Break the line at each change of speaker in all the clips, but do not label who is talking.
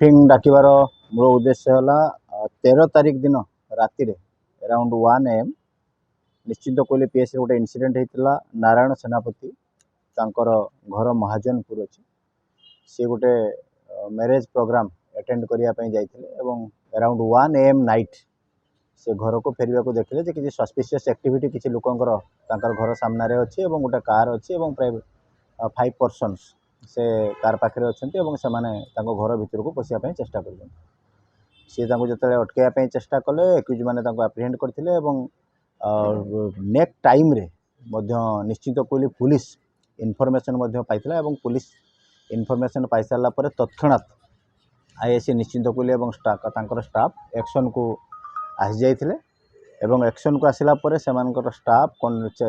Meeting डाकिबार मूल उद्देश्य है 13 तारिख दिन राति अराउंड 1 AM निश्चिंत कोइली पीएस गोटे इनसीडेंट होता नारायण सेनापति तांकर घर महाजनपुर अच्छी सी गोटे मैरेज प्रोग्राम अटेंड करने जाते अराउंड 1 AM नाइट से घर को फेरवा को देखले कि सस्पिशियस एक्टिविटी किसी लोकंर घर सामने अच्छी गोटे कार अच्छी प्राय 5 पर्सन्स से कार पाखे अच्छा घर भर को पशिया चेष्टा कर सी जो अटकवाई चेष्टा कले एक्यूज मैंने आप्रिहेंड करते नेक्स्ट टाइम रे निश्चित कोइली पुलिस इनफॉरमेशन पाइथिला पुलिस इनफॉरमेशन पाई सारा पर तत्क्षणात आईएससी निश्चित कोइली स्टाफ एक्शन को आसी जाइथिले एक्शन को आसला पर स्टाफ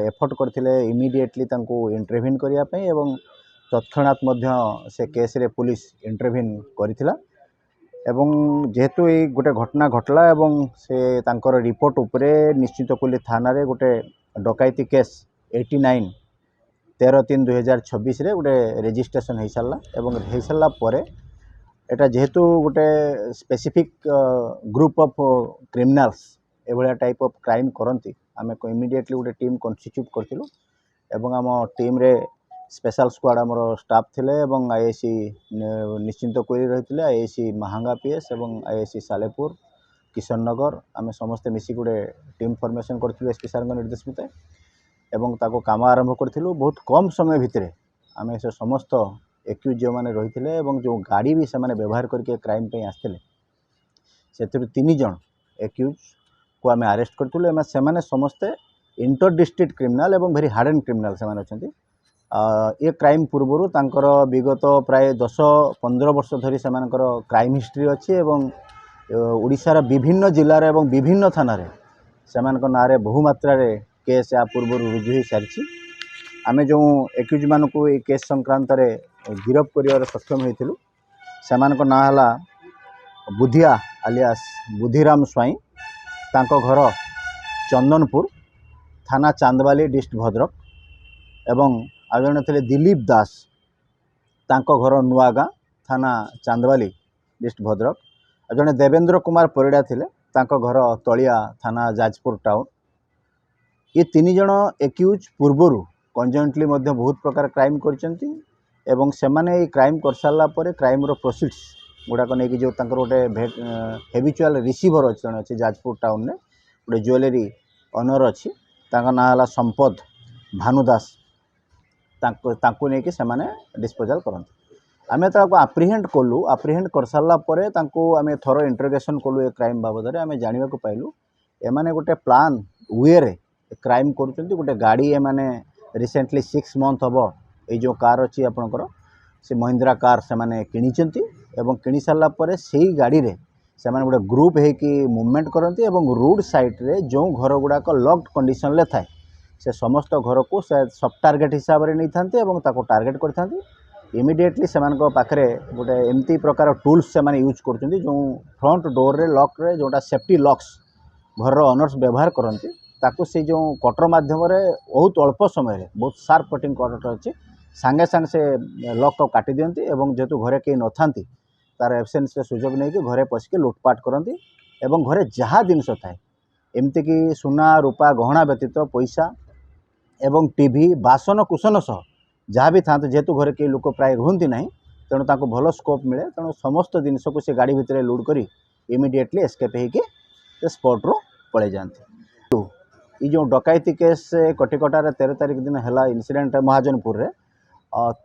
एफर्ट करथिले इमीडिएटली इंटरव्यून करने तत्क्षणात से केस रे पुलिस इंटरव्यून करिथिला जेहेतु ये गोटे घटना घटला से तांकर रिपोर्ट उपरे निश्चित कोइली थाना रे गोटे डकैती केस 89 13/3/2026 रे गोटे रजिस्ट्रेशन हो सारा पर एटा जेहेतु गोटे स्पेसिफिक ग्रुप ऑफ क्रिमिनल्स एभलिया टाइप ऑफ क्राइम करती आम इमीडिएटली गोटे टीम कन्स्टिट्यूट करथिलु एवं आम टीम रे स्पेशल स्क्वाड आमर स्टाफ थिले आईएससी निश्चिंत कोइली रही आईएससी महांगा पीएस एवं आईएससी सालेपुर किशन नगर आम समस्ते मिसी गोटे टीम फॉर्मेशन करूँ एसपी सार निर्देश मते एवं ताको काम आरंभ करूँ बहुत कम समय भितर आम से समस्त एक्यूज जो मैंने रही थे जो गाड़ी भी से व्यवहार करके क्राइम पे आसते से 3 जन एक्यूज को आम अरेस्ट करूँ से समस्ते इंटर डिस्ट्रिक्ट क्रिमिनाल एवं वेरी हार्ड एंड क्रिमिनाल से अच्छा ये क्राइम पूर्वर तांकर विगत प्राय 10-15 वर्ष धरी से क्राइम हिस्ट्री अच्छी ओडिशार विभिन्न जिलार एवं विभिन्न थाना से ना बहुमात्रा केस या पूर्व रुजु हो सारी आम जो एक्यूज मान को ये केस संक्रांत गिरफ कर सक्षम होइथिलु सेमानक ना हला बुधिया आलियास बुधिराम स्वाई तांको घर चंदनपुर थाना चांदबाली डिस्ट्रिक्ट भद्रक एवं आ जड़े थे दिलीप दास तांको घर नुआगाँ थाना चांदबाली डिस्ट्रिक्ट भद्रक आ जड़े देवेंद्र कुमार परिड़ा थिले तांको घर तलिया थाना जाजपुर टाउन ये 3 जन एक्यूज पूर्वर कंजॉइंटली बहुत प्रकार क्राइम करचंती एवं सेमाने क्राइम कर सारा पर क्राइम रो प्रोसीड्स गुड़ाक नहीं जो गोटे हेबिचुआल रिसीवर अच्छे जाजपुर टाउन में गोटे ज्वेलरी ओनर अच्छी ना हला संपद भानुदास तांको नहीं कि डिस्पोजल करते आम ताको आप्रिहेंड कलु आप्रिहेंड कर सारा पर आम थोर इंटरोगेशन कलु ए क्राइम बाबद आम जाना पाइलु एमाने गोटे प्लान वे रे क्राइम करुँच गोटे गाड़ी एमाने रिसेंटली 6 मंथ हम ये जो कार अच्छी आपणकर से महिंद्रा कार से मैंने किणिचंती एवं किणी सारा पर से गाड़ी रे से मैंने गोटे ग्रुप होकि मूवमेंट करती रोड साइड रे जो घर गुड़ाक लॉक्ड कंडीशन ले थाए से समस्त घर को से सब टार्गेट हिसाब से नहीं था टार्गेट करते इमिडिएटली से पाखे गोटे एमती प्रकार टूल्स से यूज कर जो फ्रंट डोर रे लॉक रे जोटा सेफ्टी लॉक्स घर ओनर्स व्यवहार करती ताकू से जो कटर माध्यम बहुत अल्प समय बहुत शार्प कटिंग कटर अच्छी सांगे सांगे से लॉक को काटी दियंती जेहेतु घरे कहीं न था तार एब्सेंस सुजोग नहीं कि घरे पशिकी लुटपाट करती घरे जहाँ जिनस थाए एमती कि सुना रूपा गहना व्यतीत पैसा एवं टीवी बासन कुसन सह जहाँ भी था जेहेतु घरे कई लोक प्राय रुहति ना तेणु ताको भल स्कोप मिले तेणु समस्त जिनस को से गाड़ी भितर लोड कर इमिडिएटली एस्केप होकर स्पॉट रू पड़े जाते ये जो डकैती केस कटिकटार 13 तारिख दिन है इनसीडेंट महाजनपुर रे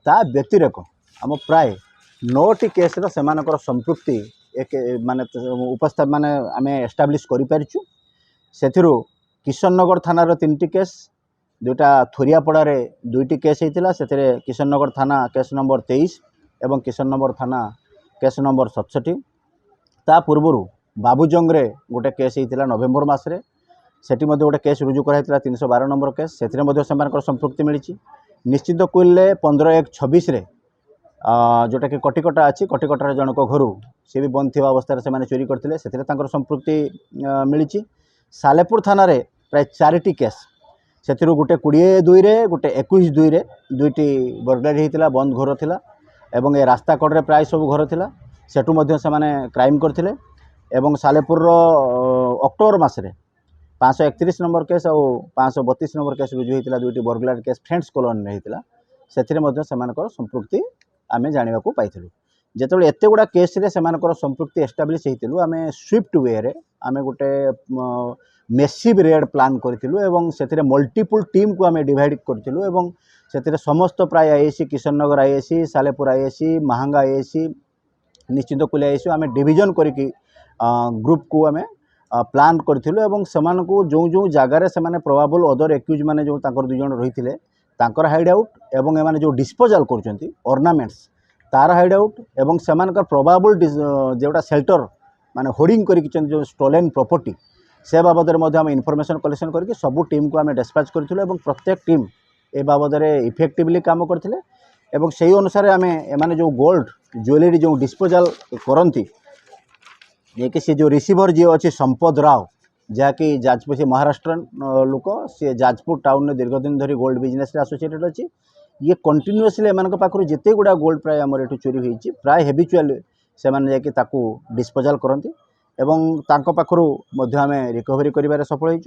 ता व्यतिरेक आम प्राय 9टी केस से संपृक्ति एक माने उपस्थित माने आम एस्टाब्लीश करूँ से किशन नगर थानार 3टी केस जोटा थोरियापड़ा 2टी केस होता से किशन नगर थाना केस नंबर 23 एवं किशन नगर थाना केस नंबर 67 ता पूर्वर बाबूजंग गोटे केस होता नवेम्बर मसरे सेठी गोटे केस रुजु कराइला 312 नंबर केस से संपृक्ति मिली निश्चित कोइले 15/1/26 जोटा कि कटिकटा अच्छी कटिकटार जनक घर सी भी बंद थी अवस्था से चोरी करते से संपृक्ति मिली सालेपुर थाना प्राय 4टी केस से गोटे 22 रे गोटे 21/2 रे 2टी बर्गलारी होता बंद घर थिला एवं ए रास्ता कड़े प्राय सब घर थिला सेठू मध्य से क्राइम करथिले एवं सालेपुर अक्टोबर मासरे 531 नंबर केस और 532 नंबर केस रुजु होता दुईटी बर्गलारी केस फ्रेंड्स कॉलोनी होता से संपृक्ति आम जाना पाई जिते एत गुड़ा केस संपृक्ति एस्टाब्लीश होती आम स्विफ्ट वे रे आम गोटे मेसिव रेड प्लान करूँ से मल्टीपल टीम को आम डिवाइड करूँ से समस्त प्राय ISC Kishannagar ISC Salepur ISC Mahanga ISC निश्चित कुली आईएससी आम डिविजन करके ग्रुप को आम प्लान करूँ से जो जो जगार से प्रोबाबल अदर एक्यूज मैंने जो दुई जन रही है हाइड आउट एवं एमाने जो डिस्पोजाल कर ऑर्नामेंट्स तार हाइड आउट एवं से प्रोबाबल जोटा सेल्टर माने होर्डिंग कर जो स्टोलेन प्रॉपर्टी से बाबद में इनफॉरमेशन कलेक्शन करके सबू टीम को आम डिस्पैच करूँ प्रत्येक टीम ए बाबद इफेक्टिवली काम करते से अनुसार आम एमाने जो गोल्ड ज्वेलरी जो डिस्पोजाल करती ये कि सी जो रिसीवर जी अच्छी संपद राव जहाँकि जाजपुर से महाराष्ट्र लोक सी जाजपुर टाउन में दीर्घ दिन धरी गोल्ड बिजनेस एसोसिएटेड अच्छी ये कंटिन्यूअसली एम पाखु जिते गुड़ा गोल्ड प्राय आमर ये चोरी होती प्राय हेबिचुआल से जाकि डिस्पोजाल करती एवं तांको पाखु आम रिकवरी कर सफल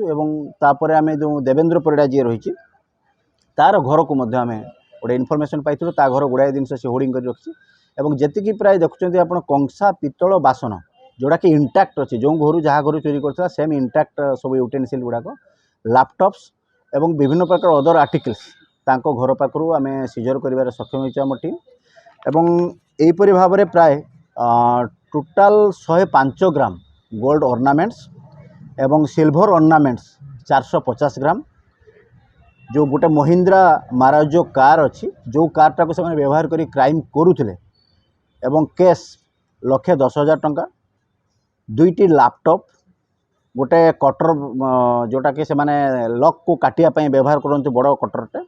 होपर आम जो देवेंद्र परिड़ा जी रही तार घर को आम गोटे इनफर्मेशन पाई ता घर गुड़ाए जिन से होर्डिंग कर रखी जी प्राय देखुं आप कंसा पितल बासन जोड़ा कि इंटैक्ट अच्छी जो घर जहाँ घर चोरी करता सेम इंटैक्ट सब यूटेनसिल गुड़ाक लैपटॉप्स एवं विभिन्न प्रकार अदर आर्टिकल्स तांको घर पाखु आम सीजर कर सक्षम होम टीम एवं यहीपरि भाव में प्राय टोटाल 105 ग्राम गोल्ड ऑर्नामेंट्स एवं सिल्वर ऑर्नामेंट्स 450 ग्राम जो गोटे महिंद्रा माराजो कार अच्छी जो कारटा को से व्यवहार कर क्राइम करुले एवं कैश 1,10,000 टंका दुईटी लैपटॉप गोटे कटर जोटा कि से लॉक को काटिया व्यवहार करते बड़ कटरटे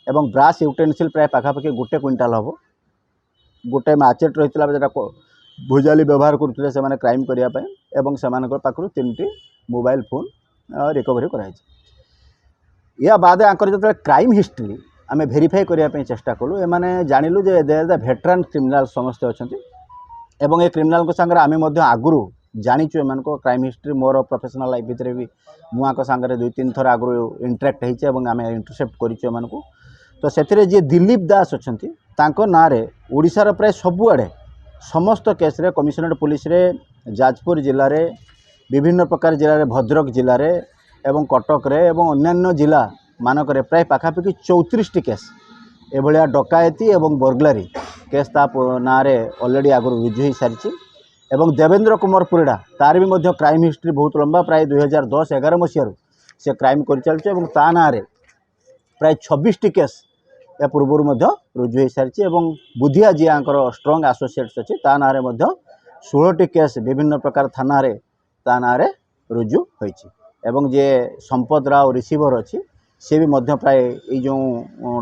एवं ब्रास यूटेनसिल प्राय पाखापाखि 1 क्विंटाल हम गोटे मैचेट रही है भुजाली व्यवहार करते से क्राइम करने एवं से पाखु 3टी मोबाइल फोन रिकवरी कराई या बाद आंकर जो क्राइम हिस्ट्री आम भेरीफाई करने चेष्टा कलु एमाने जानिलु जे they are the veteran criminal समस्ते अच्छा एवं ये क्रिमिनाल सागर आम आगुरी जाचु एम क्राइम हिस्ट्री मोर प्रोफेशनल लाइफ भितर भी मुआँ सागर 2-3 थर आगुरी इंटराक्ट होम इंटरसेप्ट करूँ तो से जी दिलीप दास अच्छा ना ओडिशार प्राय सबुआड़े समस्त केस रे कमिशनरेट पुलिस रे जाजपुर जिले में विभिन्न प्रकार जिले में भद्रक जिले में एवं कटक रे एवं अन्यान्य जिला मानक प्राय पाखापाखि 34टी केस एभलिया डकायती एवं बर्गलारी केस ता ना ऑलरेडी आगुरी रुजु हो सारी एवं देवेंद्र कुमार परिड़ा तार भी मध्य क्राइम हिस्ट्री बहुत लंबा प्राय 2010-11 मसीह से क्राइम कर चलছে एवं ता ना प्राय 26टी केस या पूर्व रुजु हो सारी एवं बुधिया जी स्ट्रंग एसोसिएट्स अच्छी ता ना 16टी केस विभिन्न प्रकार थाना ता ना रुजु होती एवं जे संपद राव रिसीवर अच्छी सी भी मध्य प्राय ये जो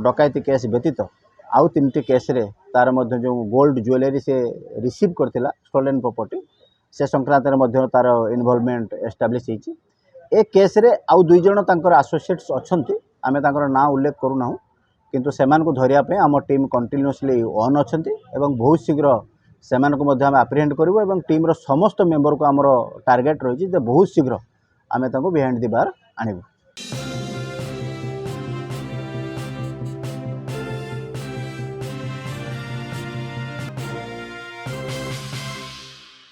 डकायती केस व्यतीत आउ 3टी केस रे तार मध्य जो गोल्ड ज्वेलरी से रिसीव करथिला स्टोलेन प्रॉपर्टी से संक्रांत में तार इन्वॉल्वमेंट एस्टाब्लिश होती ए केस रे आउ 2 जन तांकर एसोसिएट्स अच्छी आम तांकर ना उल्लेख करूना किंतु सेमान को धरिया पे आम टीम कंटिन्यूअसली ऑन अच्छी एवं बहुत शीघ्र सेमान को मध्य आम एप्रिहेंड करूँ एवं टीम रो समस्त मेंबर को आमर टार्गेट रही बहुत शीघ्र आम बिहाइंड द बार आणबू।